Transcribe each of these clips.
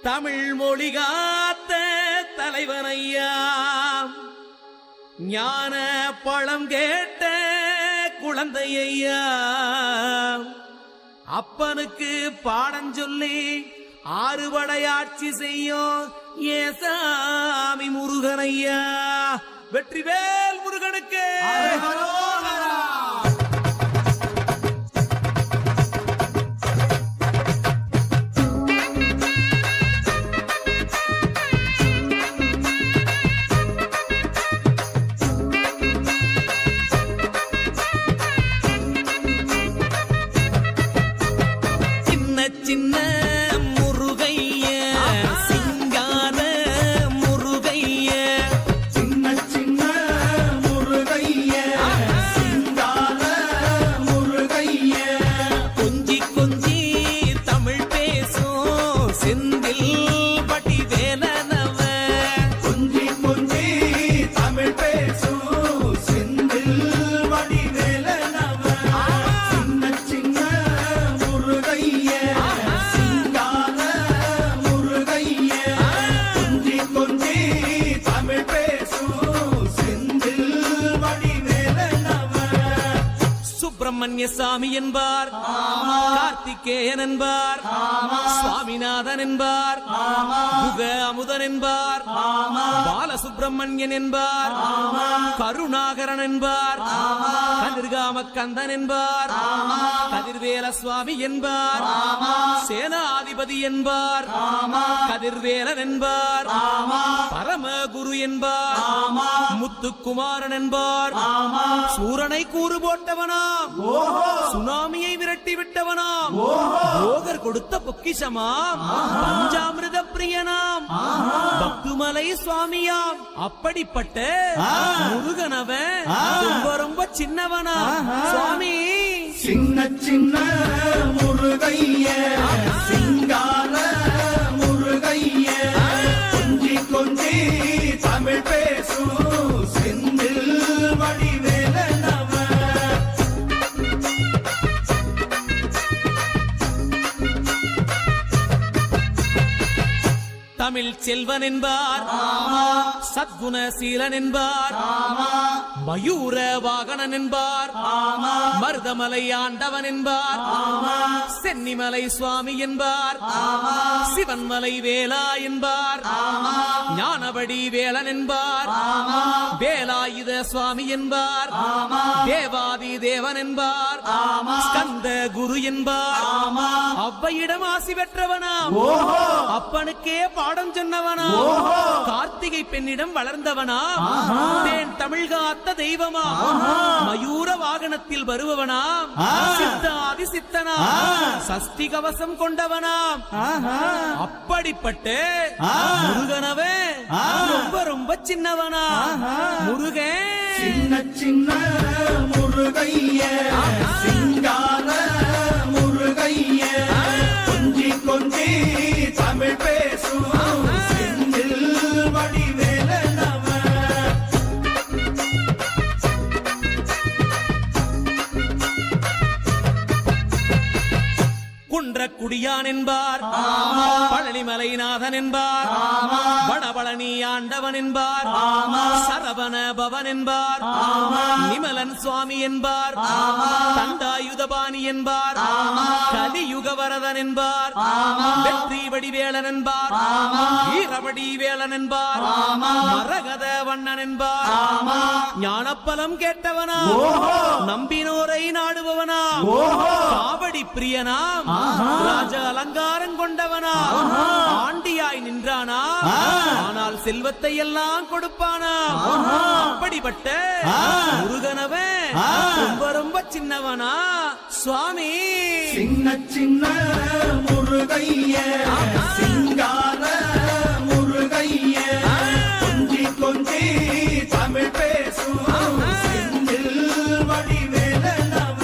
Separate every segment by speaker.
Speaker 1: தமிழ் மொழி காத்த தலைவனையா, ஞான பழம் கேட்ட குழந்தையா, அப்பனுக்கு பாடம் சொல்லி ஆறுபடையாட்சி செய்யும் ஏசாமி முருகனையா. வெற்றிவேல் முருகனுக்கு சின்ன முருகைய சிங்கார முருகைய,
Speaker 2: சின்ன சின்ன முருகைய சிங்கார முருகைய,
Speaker 1: கொஞ்சி கொஞ்சி தமிழ் பேசும் செந்தில் பட்டி வேலனவ,
Speaker 2: கொஞ்சி கொஞ்சி தமிழ் பேசும் செந்தில் வடிவேலனவ, சின்ன சின்ன முருகைய சிங்கார முருகைய, கொஞ்சி கொஞ்சி தமிழ் பேசும் செந்தில் வடிவேலனவ.
Speaker 1: சுப்பிரமணிய சாமி என்பார், கார்த்திகேயன் என்பார், சுவாமிநாதன் என்பார், முக அமுதன் என்பார், பாலசுப்பிரமணியன் என்பார், கருணாகரன் என்பார், கதிர்காம கந்தன் என்பார், கதிர்வேல சுவாமி என்பார், சேனாதிபதி என்பார், கதிர்வேலன் என்பார், பரமகுரு என்பார், முத்துக்குமாரன் என்பார், சூரனை கூறு போட்டவனாம், சுனாமியை விரட்டி விட்டவனாம், போகர் கொடுத்த பொக்கிஷமாம், பஞ்சாமிர்த பிரியனாம், பக்துமலை சுவாமியாம். அப்படிப்பட்ட முருகனவன் ரொம்ப ரொம்ப சின்னவனா சுவாமி.
Speaker 2: சின்ன சின்ன முருகைய சிங்கார முருகைய, கொஞ்சி கொஞ்சி தமிழ் பேசும் செந்தில் வடிவேலனவ.
Speaker 1: தமிழ் செல்வன் என்பார், சத்குணசீலன் என்பார், மயூர வாகனன் என்பார், மருதமலை ஆண்டவன் என்பார், சென்னிமலை சுவாமி என்பார், சிவன்மலை வேலா என்பார், ஞானபடி வேலன் என்பார், வேலாயுத சுவாமி என்பார், தேவாதி தேவன் என்பார், ஸ்கந்த குரு என்பார், அவ்வையிடம் ஆசி பெற்றவனாம், அப்பனுக்கே பாடம் சொன்னவனா, கார்த்திகை பெண்ணிடம் வளர்ந்தவனா, தேன் தமிழ் காத்த தெய்வமா, மயூர வாகனத்தில் வருபவனாம், சித்தாதி சித்தனா, சஷ்டி கவசம் கொண்டவனாம். அப்படிப்பட்ட முருகனவே ரொம்ப ரொம்ப சின்னவனா முருகன்.
Speaker 2: சின்ன சின்ன முருகைய சிங்கார முருகைய, கொஞ்சி கொஞ்சி தமிழ் பேசும் செந்தில் வடிவேலனவ.
Speaker 1: குன்றக்குடியான் என்பார், பழனிமலைநாதன் என்பார், வடபழனி ஆண்டவன் என்பார், சரவண பவன் என்பார், நிமலன் சுவாமி என்பார், தண்டாயுதபாணி என்பார், கலியுக வரதன் என்பார், வெற்றி வடிவேலன் என்பார், வீரபடி வேலன் என்பார், மரகத வண்ணன் என்பார், ஞானப்பலம் கேட்டவனா, நம்பினோரை நாடுபவனா, காவடி பிரியனாம், ராஜ அலங்காரம் கொண்டவனா, ஆண்டியாய் நின்றானா, ஆனால் செல்வத்தை எல்லாம் கொடுப்பானா. அப்படிப்பட்ட முருகனவன் ரொம்ப ரொம்ப சின்னவனா சுவாமி.
Speaker 2: சின்ன சின்ன முருகைய சிங்கார முருகைய, கொஞ்சி கொஞ்சி தமிழ் பேசும் செந்தில் வடிவேலனவ.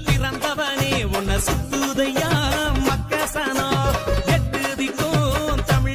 Speaker 1: பிறந்தவனே உன்னை சுத்துதையா மக்கசனோ, எட்டு திக்கும் தமிழ்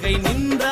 Speaker 1: உலகை நின்ற